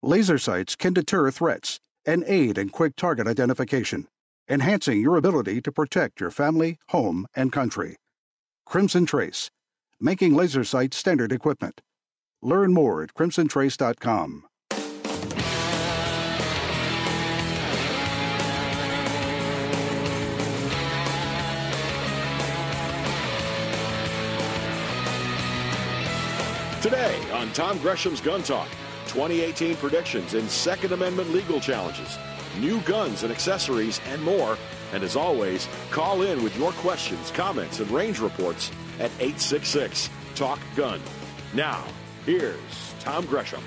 Laser sights can deter threats and aid in quick target identification, enhancing your ability to protect your family, home, and country. Crimson Trace, making laser sights standard equipment. Learn more at crimsontrace.com. Today on Tom Gresham's Gun Talk, 2018 predictions and Second Amendment legal challenges, new guns and accessories, and more. And as always, call in with your questions, comments, and range reports at 866-TALK-GUN. Now, here's Tom Gresham.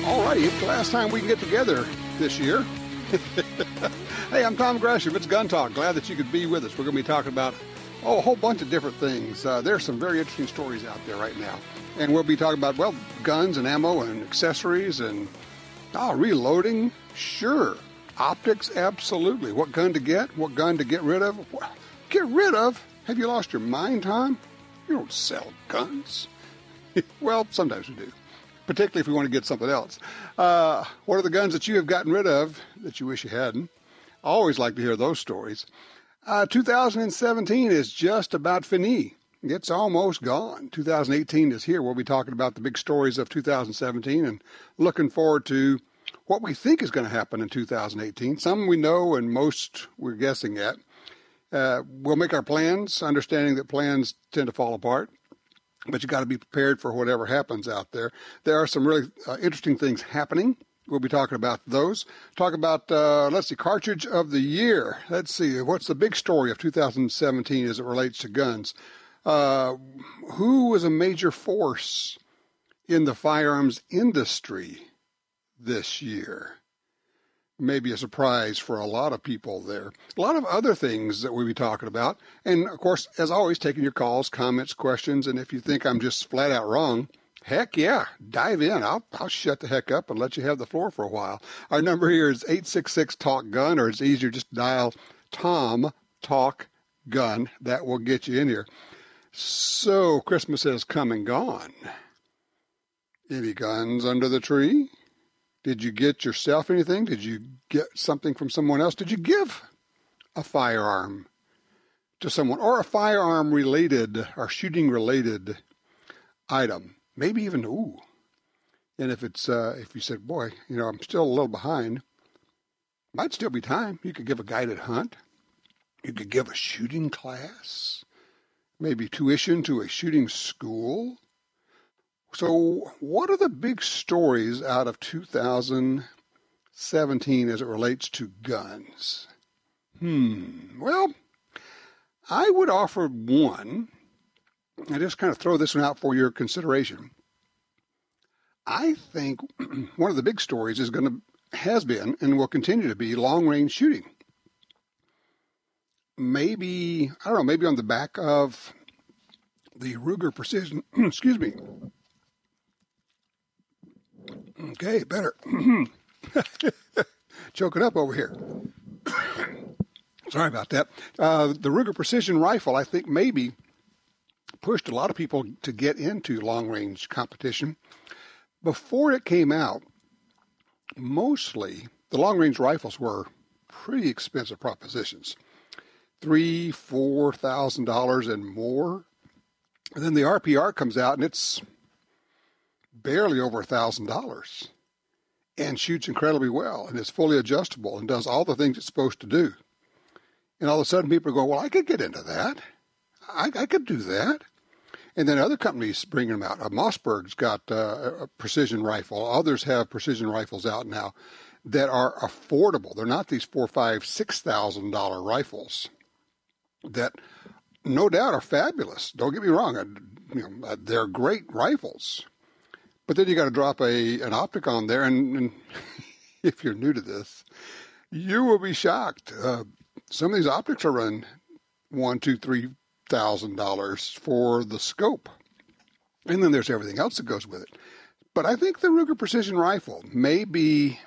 All righty, it's the last time we can get together this year. Hey, I'm Tom Gresham. It's Gun Talk. Glad that you could be with us. We're going to be talking about a whole bunch of different things. There's some very interesting stories out there right now. And we'll be talking about, well, guns and ammo and accessories and reloading. Sure. Optics, absolutely. What gun to get? What gun to get rid of? Get rid of? Have you lost your mind, Tom? You don't sell guns. Well, sometimes we do, particularly if we want to get something else. What are the guns that you have gotten rid of that you wish you hadn't? I always like to hear those stories. 2017 is just about fini. It's almost gone. 2018 is here. We'll be talking about the big stories of 2017 and looking forward to what we think is going to happen in 2018. Some we know and most we're guessing at. We'll make our plans, understanding that plans tend to fall apart, but you got to be prepared for whatever happens out there. There are some really interesting things happening. We'll be talking about those. Talk about, cartridge of the year. Let's see, what's the big story of 2017 as it relates to guns? Who was a major force in the firearms industry this year? Maybe a surprise for a lot of people there. A lot of other things that we'll be talking about. And, of course, as always, taking your calls, comments, questions. And if you think I'm just flat out wrong, heck yeah, dive in. I'll shut the heck up and let you have the floor for a while. Our number here is 866-TALK-GUN, or it's easier just dial Tom Talk Gun. That will get you in here. So Christmas has come and gone. Any guns under the tree? Did you get yourself anything? Did you get something from someone else? Did you give a firearm to someone, or a firearm related or shooting related item? Maybe even, and if it's, if you said, boy, I'm still a little behind, might still be time. You could give a guided hunt. You could give a shooting class, maybe tuition to a shooting school. So what are the big stories out of 2017 as it relates to guns? Well, I would offer one. I just kind of throw this one out for your consideration. I think one of the big stories has been and will continue to be long-range shooting. Maybe on the back of the Ruger Precision, excuse me. Okay, better. Choking up over here. Sorry about that. The Ruger Precision rifle, I think, maybe pushed a lot of people to get into long-range competition. Before it came out, mostly the long-range rifles were pretty expensive propositions. $3,000, $4,000 and more. And then the RPR comes out and it's barely over $1,000 and shoots incredibly well and is fully adjustable and does all the things it's supposed to do. And all of a sudden people are going, well, I could get into that. I could do that. And then other companies bring them out. Mossberg's got a precision rifle. Others have precision rifles out now that are affordable. They're not these $4,000, $5,000, $6,000 rifles that no doubt are fabulous. Don't get me wrong. They're great rifles. But then you got to drop an optic on there. And if you're new to this, you will be shocked. Some of these optics are run $1,000, $2,000, $3,000 for the scope. And then there's everything else that goes with it. But I think the Ruger Precision Rifle may be,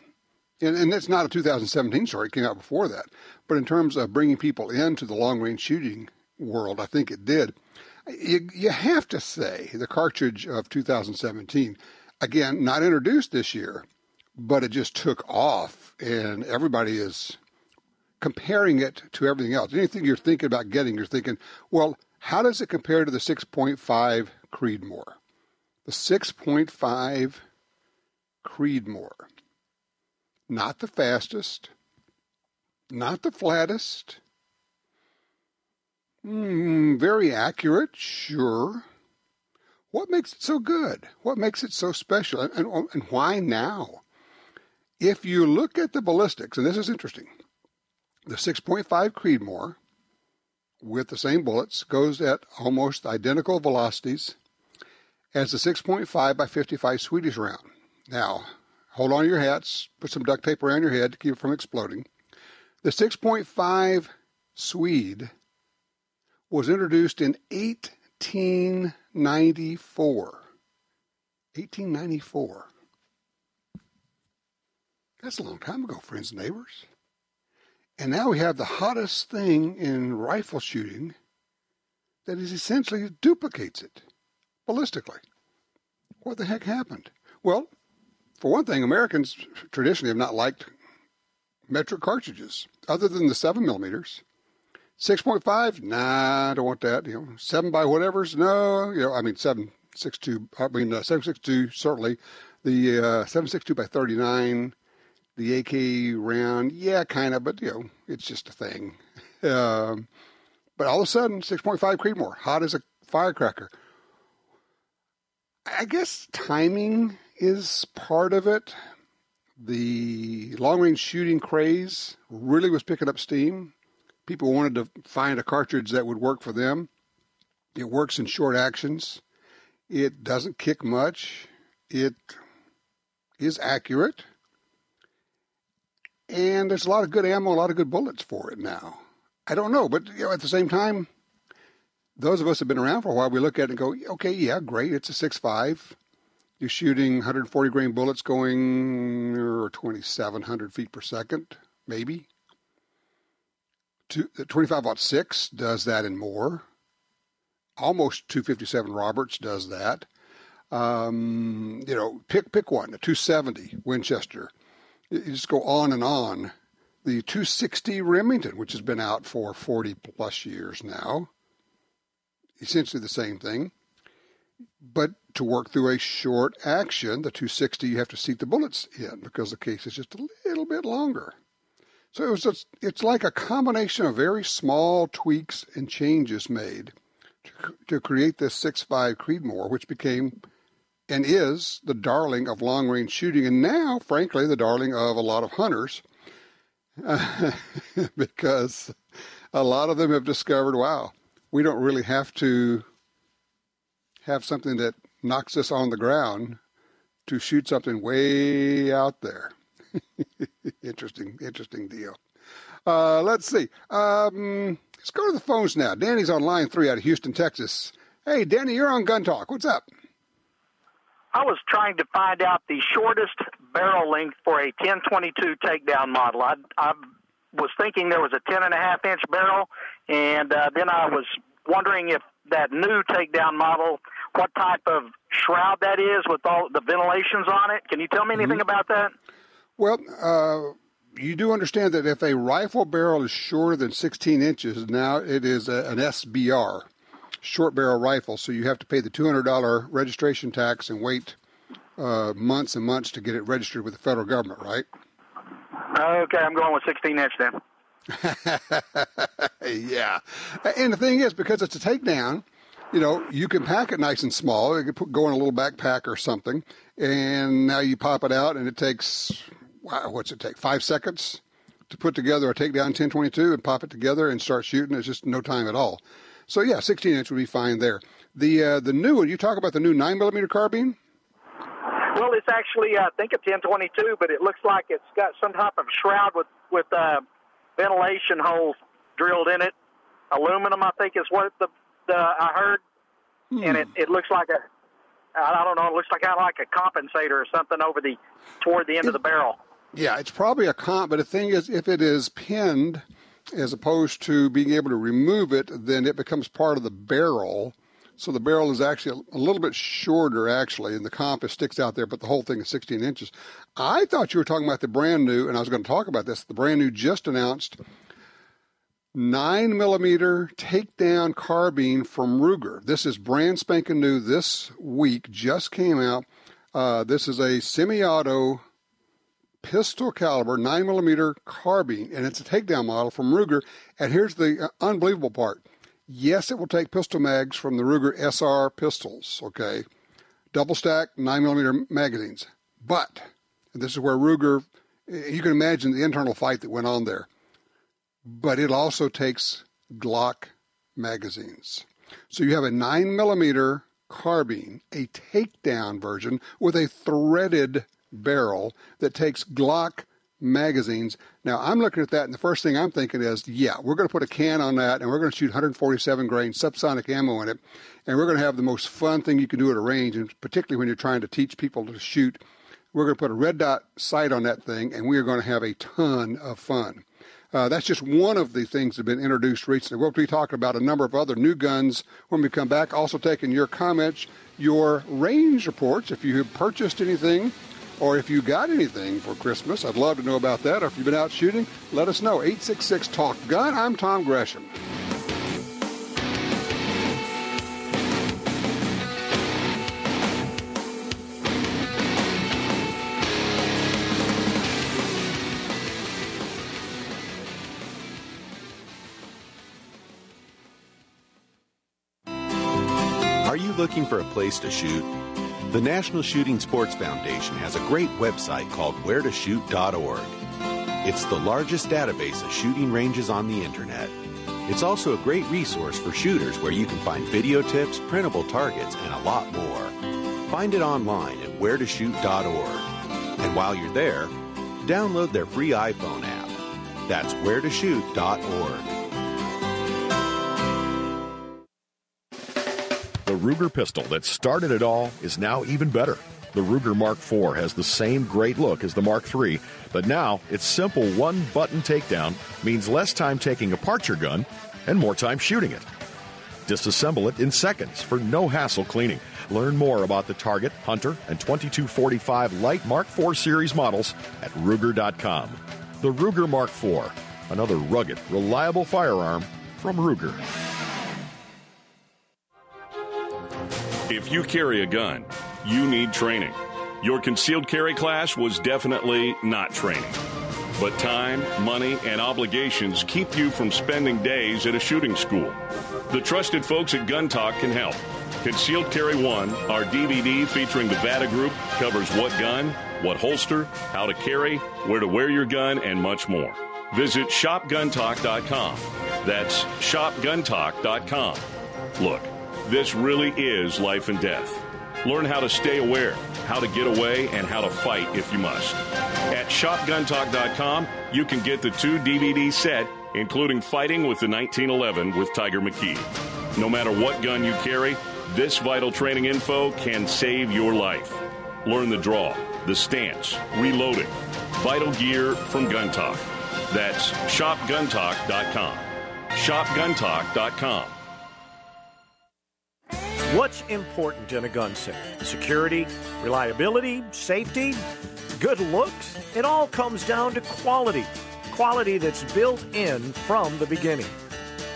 and it's not a 2017 story, it came out before that, but in terms of bringing people into the long-range shooting world, I think it did. You have to say the cartridge of 2017, again, not introduced this year, but it just took off, and everybody is comparing it to everything else. Anything you're thinking about getting, you're thinking, well, how does it compare to the 6.5 Creedmoor? The 6.5 Creedmoor. Not the fastest, not the flattest, very accurate, sure. What makes it so good? What makes it so special? And why now? If you look at the ballistics, and this is interesting, the 6.5 Creedmoor with the same bullets goes at almost identical velocities as the 6.5 by 55 Swedish round. Now, hold on to your hats, put some duct tape around your head to keep it from exploding. The 6.5 Swede was introduced in 1894. 1894. That's a long time ago, friends and neighbors. And now we have the hottest thing in rifle shooting that is essentially duplicates it ballistically. What the heck happened? Well, for one thing, Americans traditionally have not liked metric cartridges other than the 7 millimeters. 6.5, nah, I don't want that. 7 by whatever's, no. 7.62, certainly. The 7.62 by 39, the AK round, yeah, kind of, but, it's just a thing. But all of a sudden, 6.5 Creedmoor, hot as a firecracker. I guess timing is part of it. The long-range shooting craze really was picking up steam. People wanted to find a cartridge that would work for them. It works in short actions. It doesn't kick much. It is accurate. And there's a lot of good ammo, a lot of good bullets for it now. I don't know, but at the same time, those of us who have been around for a while, we look at it and go, okay, yeah, great, it's a 6.5. You're shooting 140 grain bullets going 2,700 feet per second, maybe. 25-06 does that and more. Almost 257 Roberts does that. Pick one, a 270 Winchester. You just go on and on. The 260 Remington, which has been out for 40 plus years now. Essentially the same thing. But to work through a short action, the 260, you have to seat the bullets in because the case is just a little bit longer. So it's like a combination of very small tweaks and changes made to create this 6.5 Creedmoor, which became and is the darling of long-range shooting, and now, frankly, the darling of a lot of hunters, because a lot of them have discovered, wow, we don't really have to have something that knocks us on the ground to shoot something way out there. Interesting deal. Let's see. Let's go to the phones now. Danny's on line 3 out of Houston, Texas. Hey, Danny, you're on Gun Talk. What's up? I was trying to find out the shortest barrel length for a 1022 takedown model. I was thinking there was a 10.5-inch barrel, and then I was wondering if that new takedown model, what type of shroud that is with all the ventilations on it. Can you tell me anything about that? Well, you do understand that if a rifle barrel is shorter than 16 inches, now it is an SBR, short barrel rifle, so you have to pay the $200 registration tax and wait months and months to get it registered with the federal government, right? Okay, I'm going with 16-inch then. Yeah. And the thing is, because it's a takedown, you can pack it nice and small. You can go in a little backpack or something, and now you pop it out, and it takes, what's it take, 5 seconds to put together a takedown 1022 and pop it together and start shooting. It's just no time at all. So, yeah, 16-inch would be fine there. The new one, you talk about the new 9mm carbine? Well, it's actually, I think, a 1022, but it looks like it's got some type of shroud with ventilation holes drilled in it. Aluminum, I think, is what I heard. And it looks like I don't know, it looks like a compensator or something toward the end of the barrel. Yeah, it's probably a comp, but the thing is, if it is pinned as opposed to being able to remove it, then it becomes part of the barrel. So the barrel is actually a little bit shorter, actually, and the compass sticks out there, but the whole thing is 16 inches. I thought you were talking about the brand new, and I was going to talk about this, the brand new just announced 9mm takedown carbine from Ruger. This is brand spanking new this week, just came out. This is a semi-auto pistol caliber 9mm carbine, and it's a takedown model from Ruger. And here's the unbelievable part. Yes, it will take pistol mags from the Ruger SR pistols, okay? Double stack 9mm magazines. But, and this is where Ruger, you can imagine the internal fight that went on there. But it also takes Glock magazines. So you have a 9mm carbine, a takedown version with a threaded barrel that takes Glock magazines. Now, I'm looking at that, and the first thing I'm thinking is, yeah, we're going to put a can on that, and we're going to shoot 147 grain subsonic ammo in it, and we're going to have the most fun thing you can do at a range, and particularly when you're trying to teach people to shoot. We're going to put a red dot sight on that thing, and we are going to have a ton of fun. That's just one of the things that have been introduced recently. We'll be talking about a number of other new guns when we come back. Also taking your comments, your range reports, if you have purchased anything or if you got anything for Christmas. I'd love to know about that. Or if you've been out shooting, let us know. 866-TALK-GUN. I'm Tom Gresham. Are you looking for a place to shoot? The National Shooting Sports Foundation has a great website called wheretoshoot.org. It's the largest database of shooting ranges on the internet. It's also a great resource for shooters where you can find video tips, printable targets, and a lot more. Find it online at wheretoshoot.org. And while you're there, download their free iPhone app. That's wheretoshoot.org. The Ruger pistol that started it all is now even better. The Ruger Mark IV has the same great look as the Mark III, but now its simple one-button takedown means less time taking apart your gun and more time shooting it. Disassemble it in seconds for no hassle cleaning. Learn more about the Target, Hunter, and 2245 Light Mark IV series models at Ruger.com. The Ruger Mark IV, another rugged, reliable firearm from Ruger. If you carry a gun, you need training. Your concealed carry class was definitely not training. But time, money, and obligations keep you from spending days at a shooting school. The trusted folks at Gun Talk can help. Concealed Carry 1, our DVD featuring the VADA Group, covers what gun, what holster, how to carry, where to wear your gun, and much more. Visit shopguntalk.com. That's shopguntalk.com. Look, this really is life and death. Learn how to stay aware, how to get away, and how to fight if you must. At shopguntalk.com, you can get the 2 DVD set, including Fighting with the 1911 with Tiger McKee. No matter what gun you carry, this vital training info can save your life. Learn the draw, the stance, reloading, vital gear from Gun Talk. That's shopguntalk.com. shopguntalk.com. What's important in a gun safe? Security, reliability, safety, good looks? It all comes down to quality. Quality that's built in from the beginning.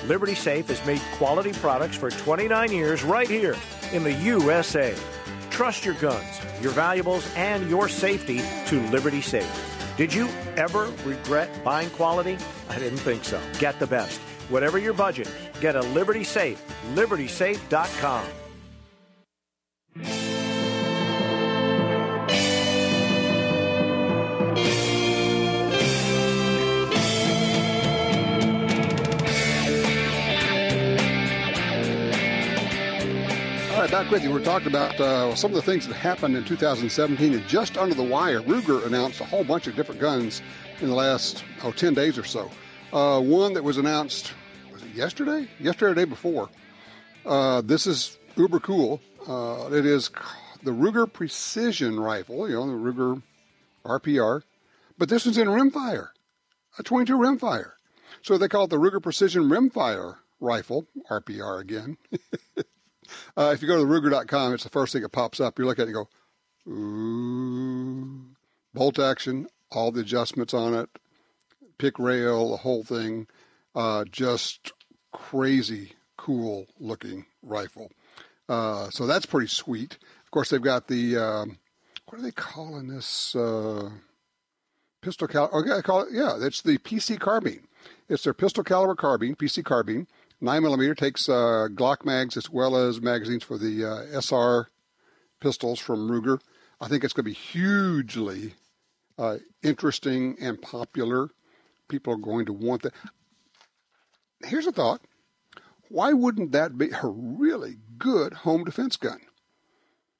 Liberty Safe has made quality products for 29 years right here in the USA. Trust your guns, your valuables, and your safety to Liberty Safe. Did you ever regret buying quality? I didn't think so. Get the best. Whatever your budget, get a Liberty Safe. LibertySafe.com. All right, back with you. We're talking about some of the things that happened in 2017, and just under the wire, Ruger announced a whole bunch of different guns in the last 10 days or so. One that was announced, was it yesterday? Yesterday or the day before. This is uber cool. It is the Ruger Precision Rifle, the Ruger RPR, but this one's in rimfire, a 22 rimfire. So they call it the Ruger Precision Rimfire Rifle, RPR again. If you go to Ruger.com, it's the first thing that pops up. You look at it and go, ooh, bolt action, all the adjustments on it, pick rail, the whole thing, just crazy cool looking rifle. So that's pretty sweet. Of course, they've got the, what are they calling this? Pistol caliber. Okay, I call it, yeah, that's the PC carbine. It's their pistol caliber carbine, PC carbine. 9mm, takes Glock mags as well as magazines for the SR pistols from Ruger. I think it's going to be hugely interesting and popular. People are going to want that. Here's a thought. Why wouldn't that be a really good home defense gun?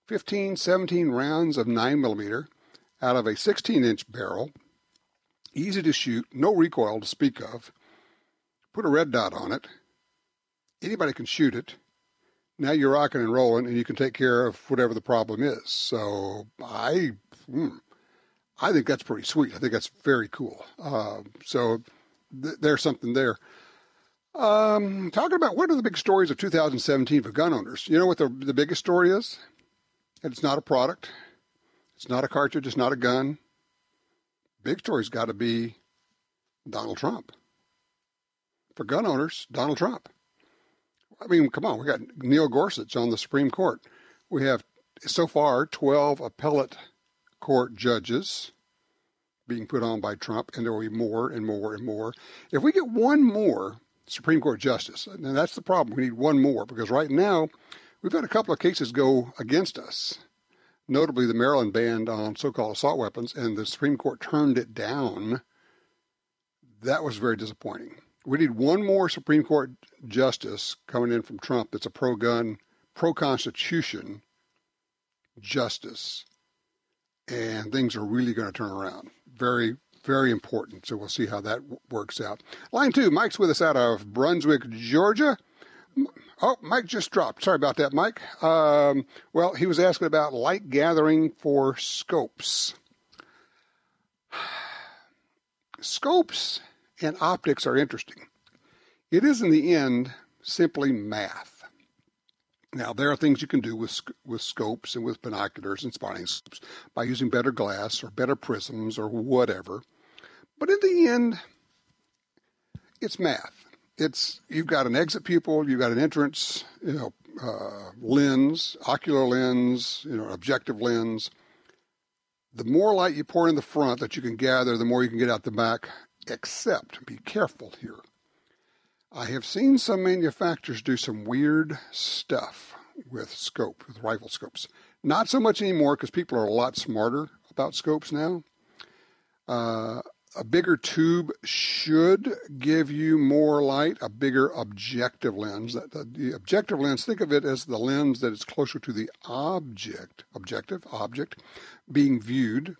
15, 17 rounds of 9mm out of a 16-inch barrel. Easy to shoot, no recoil to speak of. Put a red dot on it. Anybody can shoot it. Now you're rocking and rolling, and you can take care of whatever the problem is. So I think that's pretty sweet. I think that's very cool. So there's something there. Talking about what are the big stories of 2017 for gun owners. You know what the biggest story is? And it's not a product. It's not a cartridge. It's not a gun. Big story's got to be Donald Trump. For gun owners, Donald Trump. I mean, come on. We got Neil Gorsuch on the Supreme Court. We have, so far, 12 appellate court judges being put on by Trump, and there will be more and more and more. If we get one more Supreme Court justice, and that's the problem, we need one more, because right now we've had a couple of cases go against us, notably the Maryland ban on so-called assault weapons, and the Supreme Court turned it down. That was very disappointing. We need one more Supreme Court justice coming in from Trump that's a pro-gun, pro-constitution justice, and things are really going to turn around. Very, very important. So we'll see how that works out. Line 2, Mike's with us out of Brunswick, Georgia. Oh, Mike just dropped. Sorry about that, Mike. Well, he was asking about light gathering for scopes. Scopes and optics are interesting. It is, in the end, simply math. Now, there are things you can do with scopes and with binoculars and spotting scopes by using better glass or better prisms or whatever. But in the end, it's math. You've got an exit pupil, you've got an entrance, lens, ocular lens, objective lens. The more light you pour in the front that you can gather, the more you can get out the back. Except, be careful here. I have seen some manufacturers do some weird stuff with rifle scopes. Not so much anymore because people are a lot smarter about scopes now. A bigger tube should give you more light, a bigger objective lens. The objective lens, think of it as the lens that is closer to the object being viewed.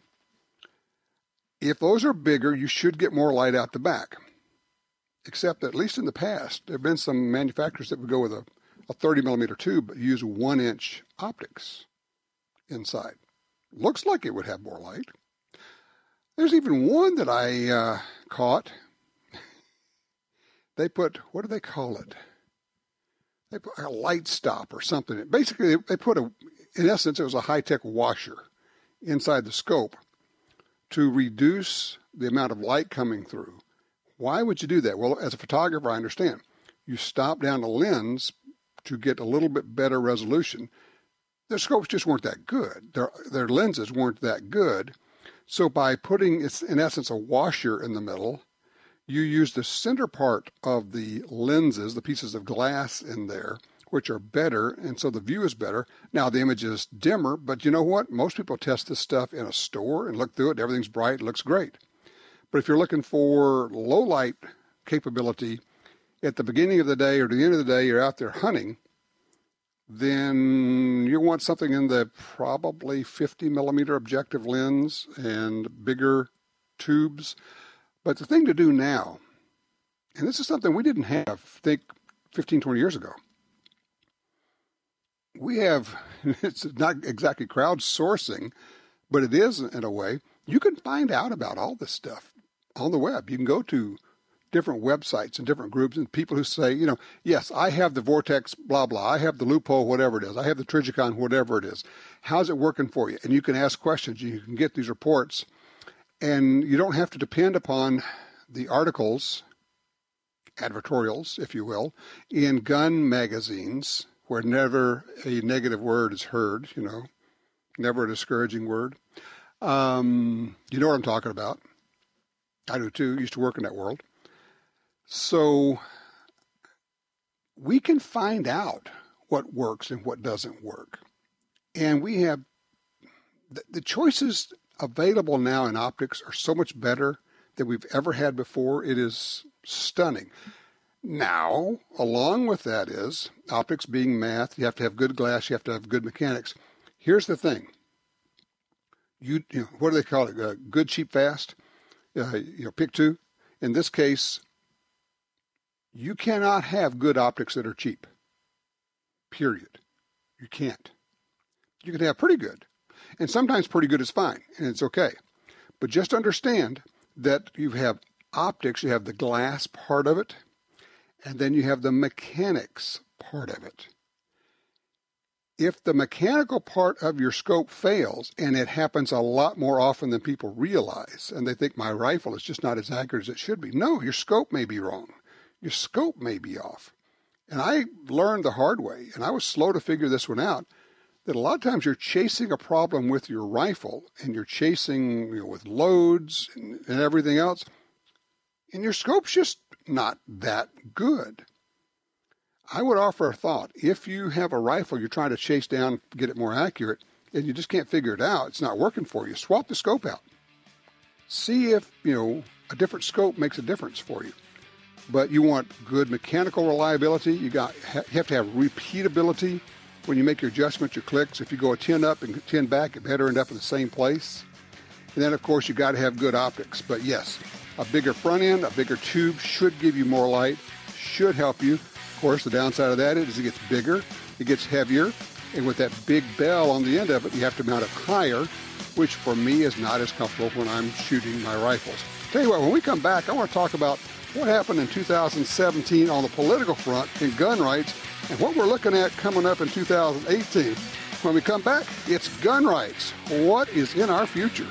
If those are bigger, you should get more light out the back. Except, at least in the past, there have been some manufacturers that would go with a 30mm tube but use 1-inch optics inside. Looks like it would have more light. There's even one that I caught. They put, what do they call it? They put a light stop or something. Basically, they put in essence, it was a high-tech washer inside the scope to reduce the amount of light coming through. Why would you do that? Well, as a photographer, I understand. You stop down the lens to get a little bit better resolution. Their scopes just weren't that good. Their lenses weren't that good. So by putting, it's in essence a washer in the middle, you use the center part of the lenses, the pieces of glass in there, which are better, and so the view is better. Now, the image is dimmer, but you know what? Most people test this stuff in a store and look through it. Everything's bright. It looks great. But if you're looking for low light capability at the beginning of the day or to the end of the day, you're out there hunting, then you want something in the probably 50mm objective lens and bigger tubes. But the thing to do now, and this is something we didn't have, I think, 15, 20 years ago. We have, it's not exactly crowdsourcing, but it is in a way. You can find out about all this stuff on the web. You can go to different websites and different groups and people who say, you know, yes, I have the Vortex, blah, blah. I have the loophole, whatever it is. I have the Trigicon, whatever it is. How's it working for you? And you can ask questions. You can get these reports. And you don't have to depend upon the articles, advertorials, if you will, in gun magazines where never a negative word is heard, you know, never a discouraging word. You know what I'm talking about. I do too. Used to work in that world. So we can find out what works and what doesn't work. And we have the choices available now in optics are so much better than we've ever had before. It is stunning. Now, along with that is optics being math. You have to have good glass. You have to have good mechanics. Here's the thing. You know, what do they call it? Good, cheap, fast. Pick two. In this case, you cannot have good optics that are cheap. Period. You can't. You can have pretty good. And sometimes pretty good is fine, and it's okay. But just understand that you have optics, you have the glass part of it, and then you have the mechanics part of it. If the mechanical part of your scope fails, and it happens a lot more often than people realize, and they think my rifle is just not as accurate as it should be. No, your scope may be wrong. Your scope may be off. And I learned the hard way, and I was slow to figure this one out, that a lot of times you're chasing a problem with your rifle, and you're chasing, you know, with loads and everything else, and your scope's just not that good. I would offer a thought. If you have a rifle you're trying to chase down, get it more accurate, and you just can't figure it out, it's not working for you, swap the scope out. See if, you know, a different scope makes a difference for you. But you want good mechanical reliability. You have to have repeatability. When you make your adjustments, your clicks, if you go a 10 up and 10 back, it better end up in the same place. And then, of course, you got to have good optics. But yes, a bigger front end, a bigger tube should give you more light, should help you. Of course, the downside of that is it gets bigger, it gets heavier, and with that big bell on the end of it, you have to mount it higher, which for me is not as comfortable when I'm shooting my rifles. Tell you what, when we come back, I want to talk about what happened in 2017 on the political front in gun rights and what we're looking at coming up in 2018. When we come back, it's gun rights. What is in our future?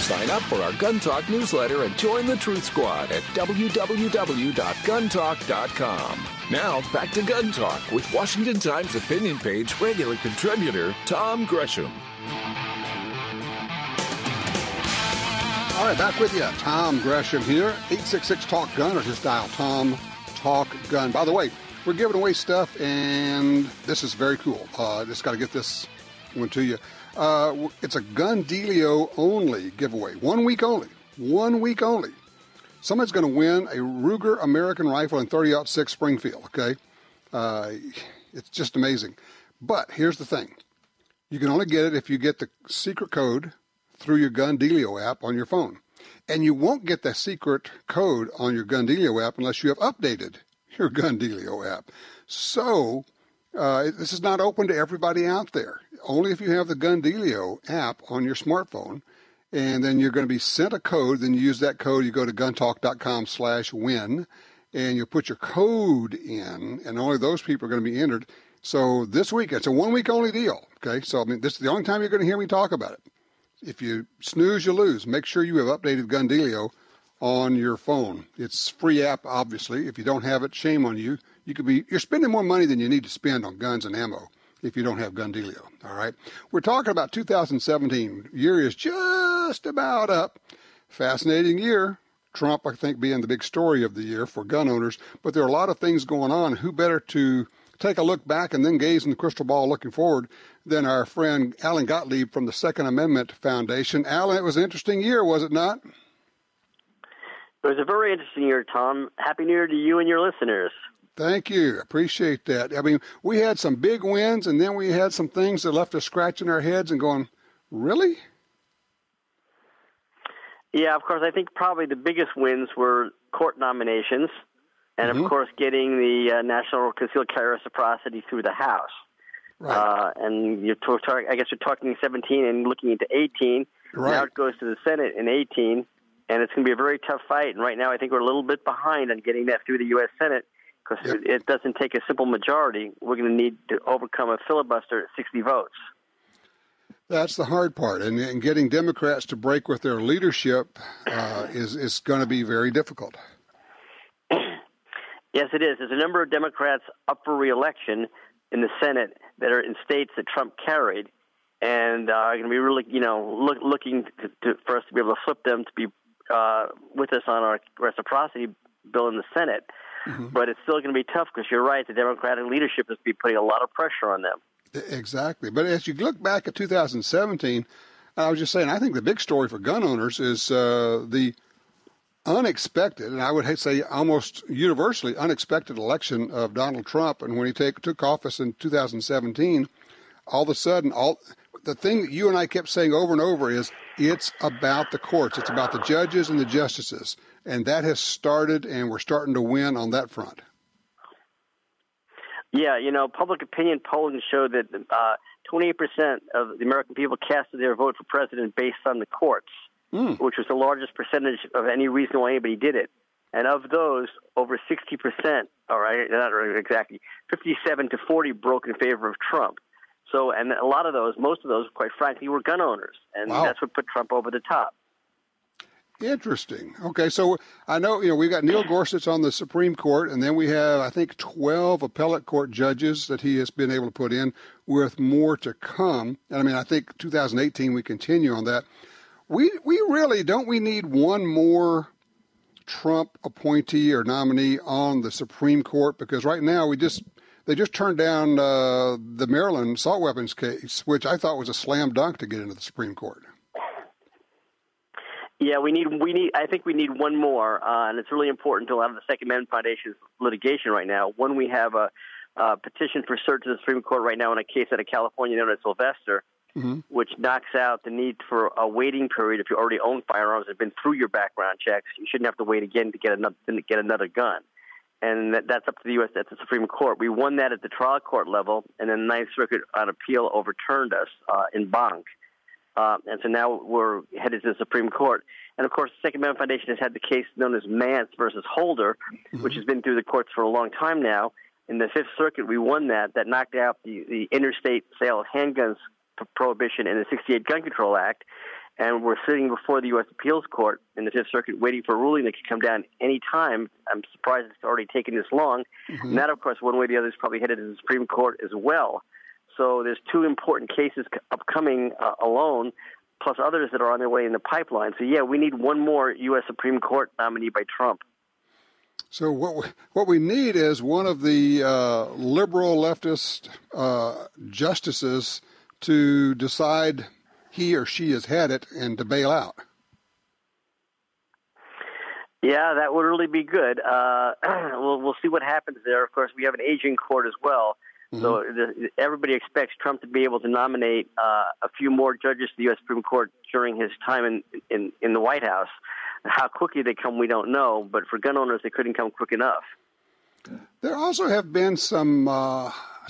Sign up for our Gun Talk newsletter and join the Truth Squad at www.guntalk.com. Now, back to Gun Talk with Washington Times opinion page regular contributor Tom Gresham. All right, back with you. Tom Gresham here. 866-TALK-GUN or just dial Tom Talk Gun. By the way, we're giving away stuff, and this is very cool. Just got to get this one to you. It's a Gun Dealio only giveaway. 1 week only. 1 week only. Someone's going to win a Ruger American Rifle in .30-06 Springfield, okay? It's just amazing. But here's the thing. You can only get it if you get the secret code through your Gun Dealio app on your phone. And you won't get the secret code on your Gun Dealio app unless you have updated your Gun Dealio app. So this is not open to everybody out there. Only if you have the Gun Dealio app on your smartphone. And then you're going to be sent a code. Then you use that code. You go to guntalk.com/win, and you put your code in, and only those people are going to be entered. So this week, it's a 1 week only deal. Okay, so I mean, this is the only time you're going to hear me talk about it. If you snooze, you lose. Make sure you have updated Gun Dealio on your phone. It's free app, obviously. If you don't have it, shame on you. You're spending more money than you need to spend on guns and ammo if you don't have Gun Dealio, all right? We're talking about 2017. Year is just about up. Fascinating year. Trump, I think, being the big story of the year for gun owners. But there are a lot of things going on. Who better to take a look back and then gaze in the crystal ball looking forward than our friend Alan Gottlieb from the Second Amendment Foundation. Alan, it was an interesting year, was it not? It was a very interesting year, Tom. Happy New Year to you and your listeners. Thank you. Appreciate that. I mean, we had some big wins, and then we had some things that left us scratching our heads and going, really? Yeah, of course. I think probably the biggest wins were court nominations. and of course getting the national concealed carry reciprocity through the House. Right. And I guess you're talking 17 and looking into 18. Right. Now it goes to the Senate in 18, and it's going to be a very tough fight. And right now I think we're a little bit behind on getting that through the U.S. Senate because it doesn't take a simple majority. We're going to need to overcome a filibuster at 60 votes. That's the hard part, and getting Democrats to break with their leadership is going to be very difficult. Yes, it is. There's a number of Democrats up for re-election in the Senate that are in states that Trump carried, and are going to be really, looking for us to be able to flip them to be with us on our reciprocity bill in the Senate. Mm-hmm. But it's still going to be tough because you're right. The Democratic leadership is putting a lot of pressure on them. Exactly. But as you look back at 2017, I was just saying, I think the big story for gun owners is the unexpected, and I would say almost universally unexpected election of Donald Trump. And when he took office in 2017, all of a sudden, the thing that you and I kept saying over and over is it's about the courts. It's about the judges and the justices. And that has started, and we're starting to win on that front. Yeah, public opinion polling showed that 28% of the American people casted their vote for president based on the courts, which was the largest percentage of any reason why anybody did it. And of those, over 60%, all right, not exactly, 57 to 40 broke in favor of Trump. So, and a lot of those, most of those, quite frankly, were gun owners. And that's what put Trump over the top. Interesting. Okay, so I know, we've got Neil Gorsuch on the Supreme Court, and then we have, I think, 12 appellate court judges that he has been able to put in, with more to come. And I think 2018 we continue on that. We really, don't we need one more Trump appointee or nominee on the Supreme Court? Because right now they just turned down the Maryland assault weapons case, which I thought was a slam dunk to get into the Supreme Court. Yeah, I think we need one more, and it's really important to a lot of the Second Amendment Foundation's litigation right now. One, we have a petition for cert to the Supreme Court right now in a case out of California known as Sylvester, which knocks out the need for a waiting period if you already own firearms and have been through your background checks. You shouldn't have to wait again to get another gun. And that's up to the U.S. That's the Supreme Court. We won that at the trial court level, and then the Ninth Circuit on appeal overturned us in Bank. And so now we're headed to the Supreme Court. And, of course, the Second Amendment Foundation has had the case known as Mance versus Holder, which has been through the courts for a long time now. In the Fifth Circuit, we won that. That knocked out the interstate sale of handguns prohibition in the 68 Gun Control Act. And we're sitting before the U.S. Appeals Court in the Fifth Circuit waiting for a ruling that could come down any time. I'm surprised it's already taken this long. And that, of course, one way or the other is probably headed to the Supreme Court as well. So there's two important cases upcoming alone, plus others that are on their way in the pipeline. So, yeah, we need one more U.S. Supreme Court nominee by Trump. So what we need is one of the liberal leftist justices to decide he or she has had it and to bail out. Yeah, that would really be good. We'll see what happens there. Of course, we have an aging court as well. So everybody expects Trump to be able to nominate a few more judges to the U.S. Supreme Court during his time in the White House. How quickly they come, we don't know. But for gun owners, they couldn't come quick enough. There also have been some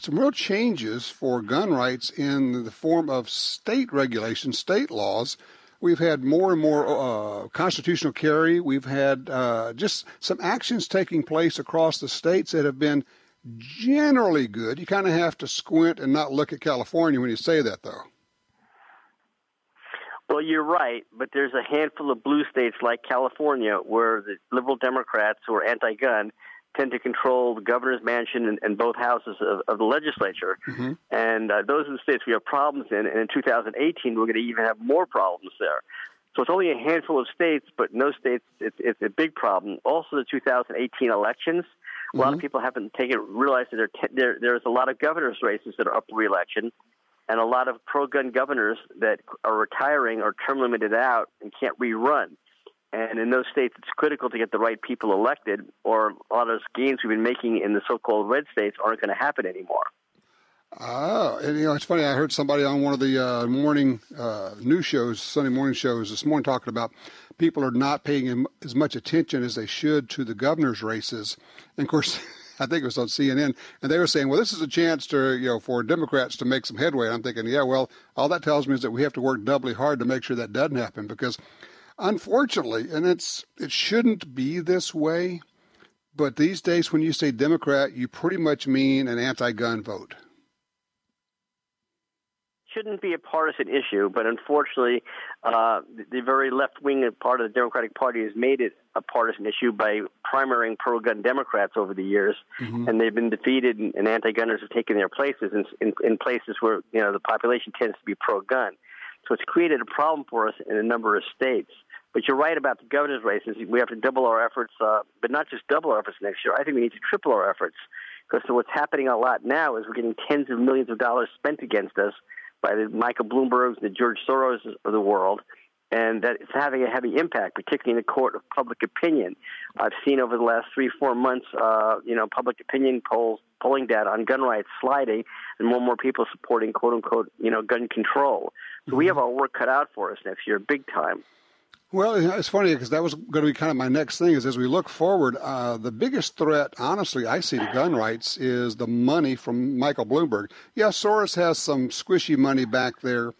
real changes for gun rights in the form of state regulations, state laws. We've had more and more constitutional carry. We've had just some actions taking place across the states that have been generally good. You kind of have to squint and not look at California when you say that, though. Well, you're right, but there's a handful of blue states like California where the liberal Democrats who are anti-gun tend to control the governor's mansion and both houses of the legislature. And those are the states we have problems in. And in 2018, we're going to even have more problems there. So it's only a handful of states, but no states, it's a big problem. Also, the 2018 elections, a lot of people haven't realized that there's a lot of governor's races that are up for re-election, and a lot of pro-gun governors that are retiring or term limited out and can't rerun. And in those states, it's critical to get the right people elected, or a lot of those gains we've been making in the so-called red states aren't going to happen anymore. Oh, and it's funny. I heard somebody on one of the morning news shows, Sunday morning shows this morning, talking about people are not paying as much attention as they should to the governor's races. And of course, I think it was on CNN, and they were saying, well, this is a chance to, for Democrats to make some headway. And I'm thinking, yeah, well, all that tells me is that we have to work doubly hard to make sure that doesn't happen, because unfortunately, and it shouldn't be this way, but these days when you say Democrat, you pretty much mean an anti-gun vote. Shouldn't be a partisan issue, but unfortunately, the very left-wing part of the Democratic Party has made it a partisan issue by primarying pro-gun Democrats over the years, and they've been defeated, and anti-gunners have taken their places in places where the population tends to be pro-gun. So it's created a problem for us in a number of states. But you're right about the governor's races. We have to double our efforts, but not just double our efforts next year. I think we need to triple our efforts, because what's happening a lot now is we're getting tens of millions of dollars spent against us by the Michael Bloombergs and the George Soros of the world, and that it's having a heavy impact, particularly in the court of public opinion. I've seen over the last 3-4 months, public opinion polling data on gun rights sliding, and more people supporting "quote unquote" gun control. So we have our work cut out for us next year, big time. Well, it's funny because that was going to be kind of my next thing is as we look forward, the biggest threat, honestly, I see to gun rights is the money from Michael Bloomberg. Yeah, Soros has some squishy money back there,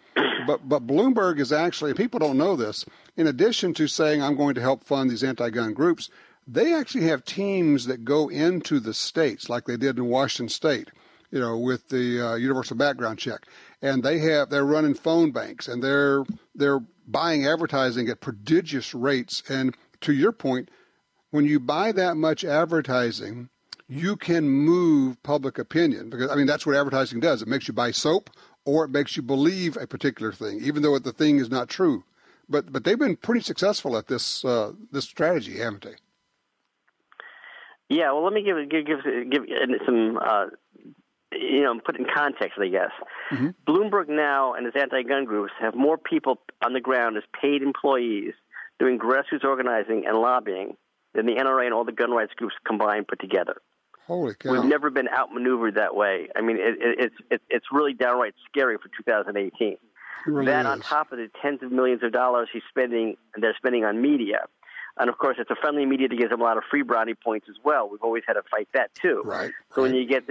but Bloomberg is actually, people don't know this, in addition to saying I'm going to help fund these anti-gun groups, they actually have teams that go into the states like they did in Washington State, with the universal background check. And they're running phone banks, and they're buying advertising at prodigious rates. And to your point, when you buy that much advertising, you can move public opinion, because that's what advertising does. It makes you buy soap, or it makes you believe a particular thing, even though the thing is not true. But they've been pretty successful at this strategy, haven't they? Yeah. Well, let me give some. Put in context, I guess. Bloomberg now and his anti-gun groups have more people on the ground as paid employees doing grassroots organizing and lobbying than the NRA and all the gun rights groups combined put together. Holy cow. We've never been outmaneuvered that way. It's really downright scary for 2018. It really is. On top of the tens of millions of dollars they're spending on media. And, of course, it's a friendly media that gives them a lot of free brownie points as well. We've always had to fight that, too. Right. So when you get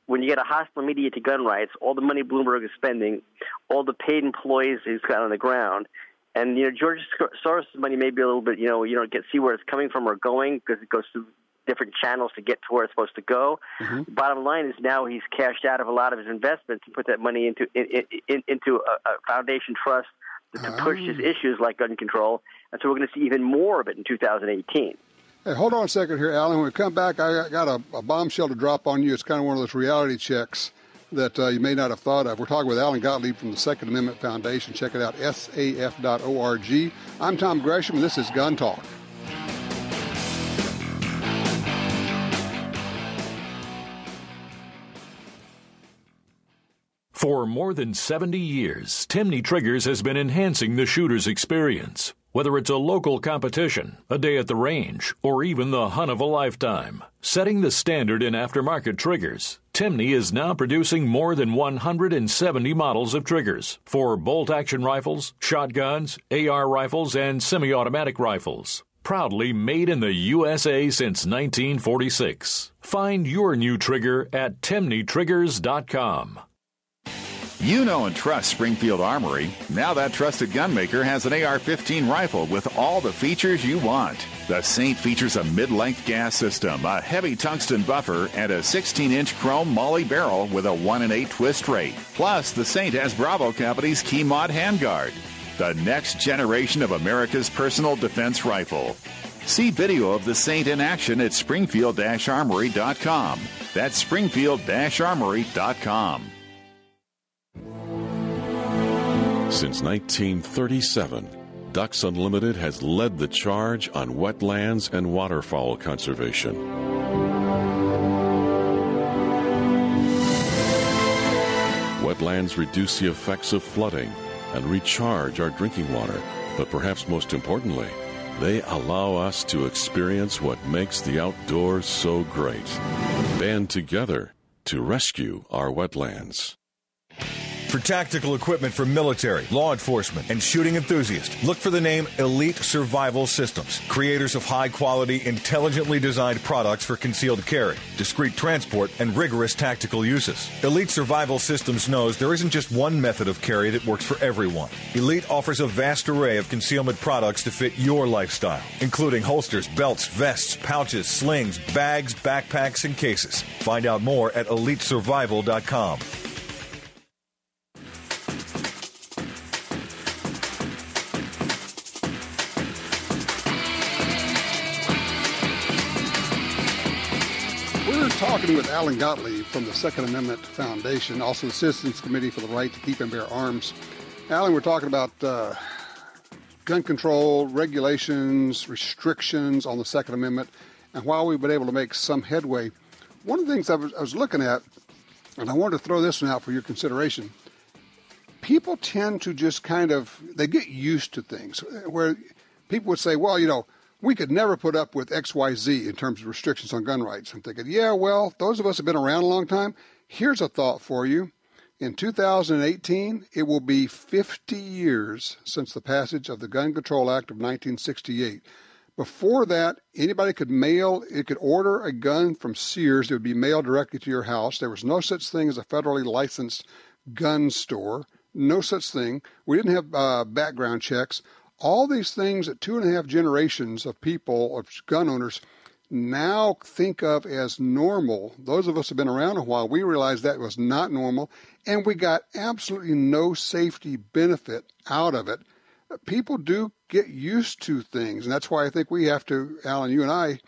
when you get a hostile media to gun rights, all the money Bloomberg is spending, all the paid employees he's got on the ground, and, George Soros' money may be a little bit, you don't see where it's coming from or going because it goes through different channels to get to where it's supposed to go. Bottom line is now he's cashed out of a lot of his investments and put that money into a foundation trust to push his issues like gun control. And so we're going to see even more of it in 2018. Hey, hold on a second here, Alan. When we come back, I got a bombshell to drop on you. It's kind of one of those reality checks that you may not have thought of. We're talking with Alan Gottlieb from the Second Amendment Foundation. Check it out, saf.org. I'm Tom Gresham, and this is Gun Talk. For more than 70 years, Timney Triggers has been enhancing the shooter's experience. Whether it's a local competition, a day at the range, or even the hunt of a lifetime, setting the standard in aftermarket triggers, Timney is now producing more than 170 models of triggers for bolt-action rifles, shotguns, AR rifles, and semi-automatic rifles. Proudly made in the USA since 1946. Find your new trigger at timneytriggers.com. You know and trust Springfield Armory. Now that trusted gunmaker has an AR-15 rifle with all the features you want. The Saint features a mid-length gas system, a heavy tungsten buffer, and a 16-inch chrome Molly barrel with a 1-in-8 twist rate. Plus, the Saint has Bravo Company's Key Mod handguard. The next generation of America's personal defense rifle. See video of the Saint in action at springfield-armory.com. That's springfield-armory.com. Since 1937, Ducks Unlimited has led the charge on wetlands and waterfowl conservation. Wetlands reduce the effects of flooding and recharge our drinking water, but perhaps most importantly, they allow us to experience what makes the outdoors so great. Band together to rescue our wetlands. For tactical equipment for military, law enforcement, and shooting enthusiasts, look for the name Elite Survival Systems, creators of high-quality, intelligently designed products for concealed carry, discreet transport, and rigorous tactical uses. Elite Survival Systems knows there isn't just one method of carry that works for everyone. Elite offers a vast array of concealment products to fit your lifestyle, including holsters, belts, vests, pouches, slings, bags, backpacks, and cases. Find out more at EliteSurvival.com. Talking with Alan Gottlieb from the Second Amendment Foundation, also the Citizens Committee for the Right to Keep and Bear Arms. Alan, we're talking about gun control, regulations, restrictions on the Second Amendment, and while we've been able to make some headway, one of the things I was looking at, and I wanted to throw this one out for your consideration, people tend to just they get used to things, where people would say, well, we could never put up with XYZ in terms of restrictions on gun rights. I'm thinking, yeah, well, those of us have been around a long time. Here's a thought for you. In 2018, it will be 50 years since the passage of the Gun Control Act of 1968. Before that, anybody could order a gun from Sears. It would be mailed directly to your house. There was no such thing as a federally licensed gun store. No such thing. We didn't have background checks. All these things that 2.5 generations of people, of gun owners, now think of as normal. Those of us who have been around a while, we realized that was not normal, and we got absolutely no safety benefit out of it. People do get used to things, and that's why I think we have to, Alan, you and I,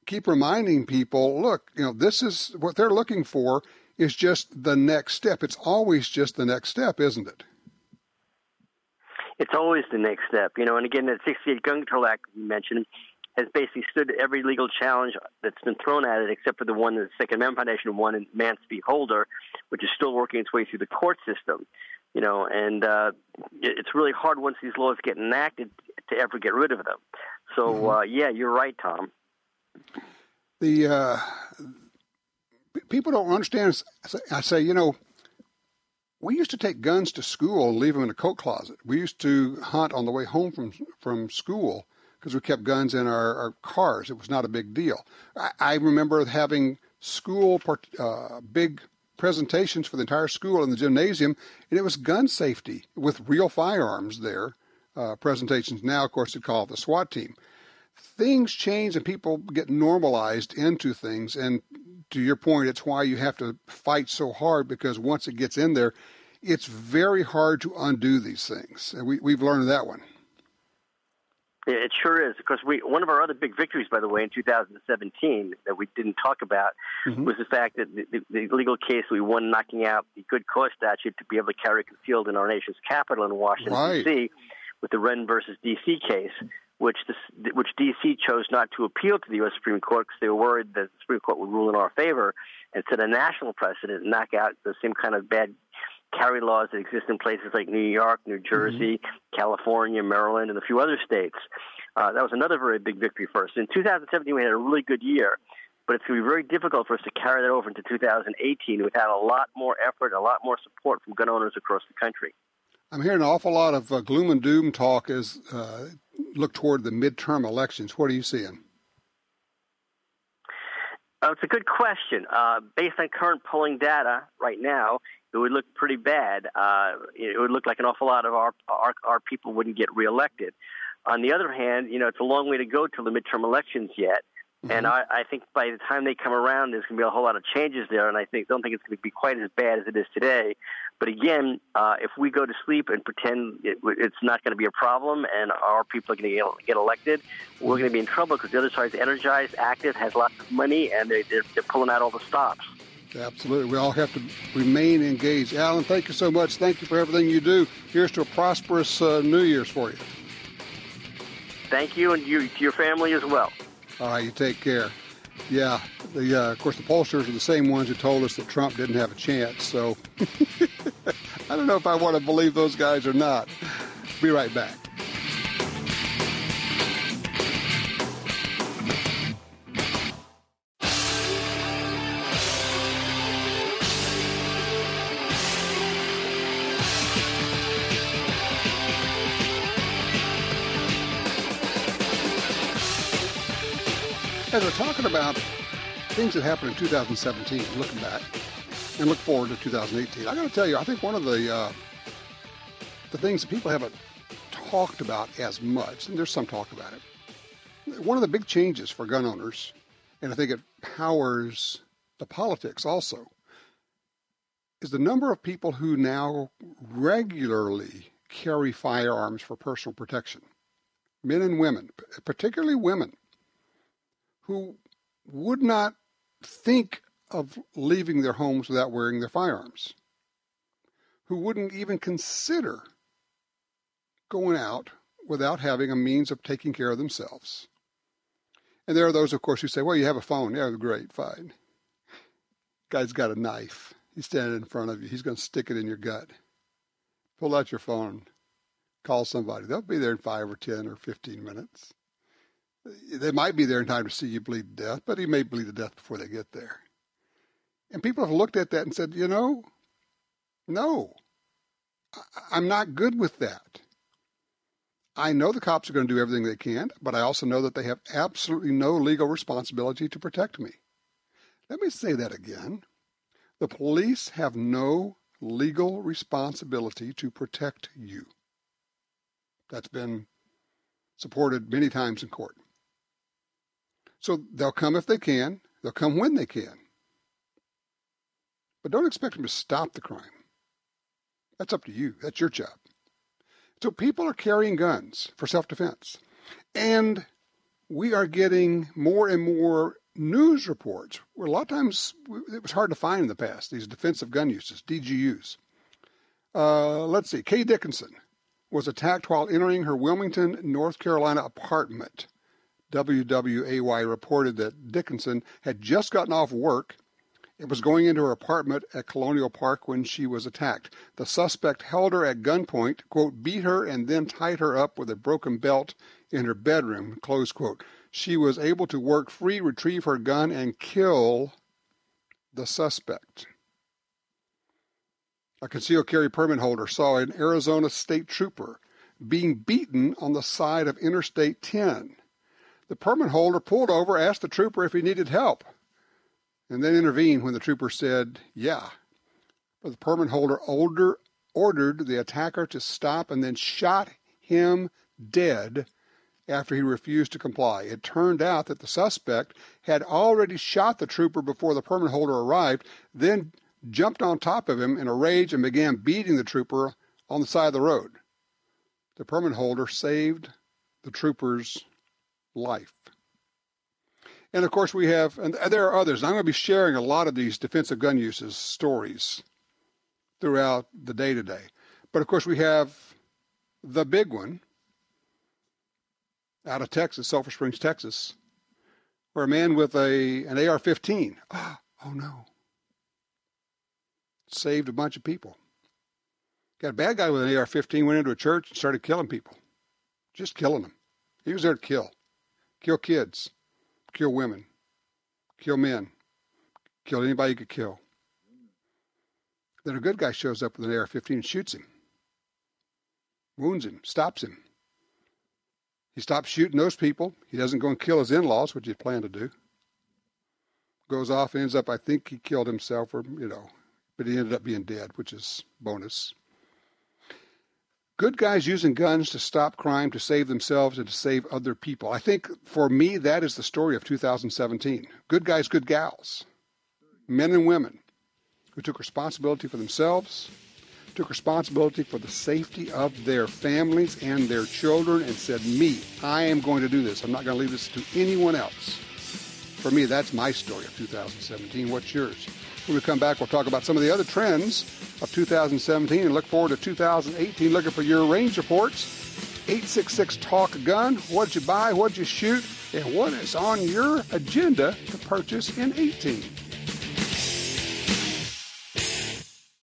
keep reminding people, look, this is what they're looking for is just the next step. It's always just the next step, isn't it? It's always the next step, and again, that 68 Gun Control Act you mentioned has basically stood every legal challenge that's been thrown at it, except for the one that the Second Amendment Foundation won in Mance v. Holder, which is still working its way through the court system, and it's really hard once these laws get enacted to ever get rid of them. So, yeah, you're right, Tom. The people don't understand. I say, we used to take guns to school and leave them in a coat closet. We used to hunt on the way home from school because we kept guns in our cars. It was not a big deal. I remember having school big presentations for the entire school in the gymnasium, and it was gun safety with real firearms there, presentations. Now, of course, they call it the SWAT team. Things change and people get normalized into things, and to your point, it's why you have to fight so hard, because once it gets in there, it's very hard to undo these things. And we've learned that one. It sure is. Of course, one of our other big victories, by the way, in 2017 that we didn't talk about was the fact that the legal case we won knocking out the good cause statute to be able to carry concealed in our nation's capital in Washington, D.C., with the Wren versus D.C. case, which D.C. chose not to appeal to the U.S. Supreme Court because they were worried that the Supreme Court would rule in our favor and set a national precedent and knock out the same kind of bad carry laws that exist in places like New York, New Jersey, California, Maryland, and a few other states. That was another very big victory for us. In 2017, we had a really good year, but it's going to be very difficult for us to carry that over into 2018 without a lot more effort, a lot more support from gun owners across the country. I'm hearing an awful lot of gloom and doom talk as look toward the midterm elections. What are you seeing? It's a good question. Based on current polling data right now, it would look pretty bad. It would look like an awful lot of our people wouldn't get reelected. On the other hand, it's a long way to go till the midterm elections yet. And I think by the time they come around, there's going to be a whole lot of changes there, and don't think it's going to be quite as bad as it is today. But again, if we go to sleep and pretend it's not going to be a problem and our people are going to get elected, we're going to be in trouble because the other side's energized, active, has lots of money, and they're pulling out all the stops. Absolutely. We all have to remain engaged. Alan, thank you so much. Thank you for everything you do. Here's to a prosperous New Year's for you. Thank you, and to your family as well. All right, you take care. Yeah, of course, the pollsters are the same ones who told us that Trump didn't have a chance. So I don't know if I want to believe those guys or not. Be right back. As we're talking about things that happened in 2017, looking back, and look forward to 2018, I got to tell you, I think one of the things that people haven't talked about as much, and there's some talk about it, one of the big changes for gun owners, and I think it powers the politics also, is the number of people who now regularly carry firearms for personal protection. Men and women, particularly women, who would not think of leaving their homes without wearing their firearms, who wouldn't even consider going out without having a means of taking care of themselves. And there are those, of course, who say, well, you have a phone. Yeah, great, fine. Guy's got a knife. He's standing in front of you. He's going to stick it in your gut. Pull out your phone. Call somebody. They'll be there in 5 or 10 or 15 minutes. They might be there in time to see you bleed to death, but he may bleed to death before they get there. And people have looked at that and said, no, I'm not good with that. I know the cops are going to do everything they can, but I also know that they have absolutely no legal responsibility to protect me. Let me say that again. The police have no legal responsibility to protect you. That's been supported many times in court. So they'll come if they can. They'll come when they can. But don't expect them to stop the crime. That's up to you. That's your job. So people are carrying guns for self-defense. And we are getting more and more news reports where a lot of times it was hard to find in the past, these defensive gun uses, DGUs. Let's see. Kay Dickinson was attacked while entering her Wilmington, North Carolina apartment. WWAY reported that Dickinson had just gotten off work and was going into her apartment at Colonial Park when she was attacked. The suspect held her at gunpoint, quote, beat her and then tied her up with a broken belt in her bedroom, close quote. She was able to work free, retrieve her gun, and kill the suspect. A concealed carry permit holder saw an Arizona state trooper being beaten on the side of Interstate 10. The permit holder pulled over, asked the trooper if he needed help, and then intervened when the trooper said, yeah. But the permit holder ordered the attacker to stop and then shot him dead after he refused to comply. It turned out that the suspect had already shot the trooper before the permit holder arrived, then jumped on top of him in a rage and began beating the trooper on the side of the road. The permit holder saved the trooper's life. And of course we have, and there are others. I'm going to be sharing a lot of these defensive gun uses stories throughout the day today. But of course we have the big one out of Texas, Sulphur Springs, Texas, where a man with an AR-15, oh no, saved a bunch of people. Got a bad guy with an AR-15, went into a church and started killing people. Just killing them. He was there to kill. Kill kids. Kill women. Kill men. Kill anybody you could kill. Then a good guy shows up with an AR-15 and shoots him. Wounds him. Stops him. He stops shooting those people. He doesn't go and kill his in-laws, which he planned to do. Goes off and ends up, I think he killed himself or, but he ended up being dead, which is bonus. Good guys using guns to stop crime, to save themselves, and to save other people. I think, for me, that is the story of 2017. Good guys, good gals, men and women who took responsibility for themselves, took responsibility for the safety of their families and their children, and said, I am going to do this. I'm not going to leave this to anyone else. For me, that's my story of 2017. What's yours? When we come back, we'll talk about some of the other trends of 2017 and look forward to 2018, looking for your range reports. 866-TALK-GUN. What'd you buy? What'd you shoot? And what is on your agenda to purchase in 18?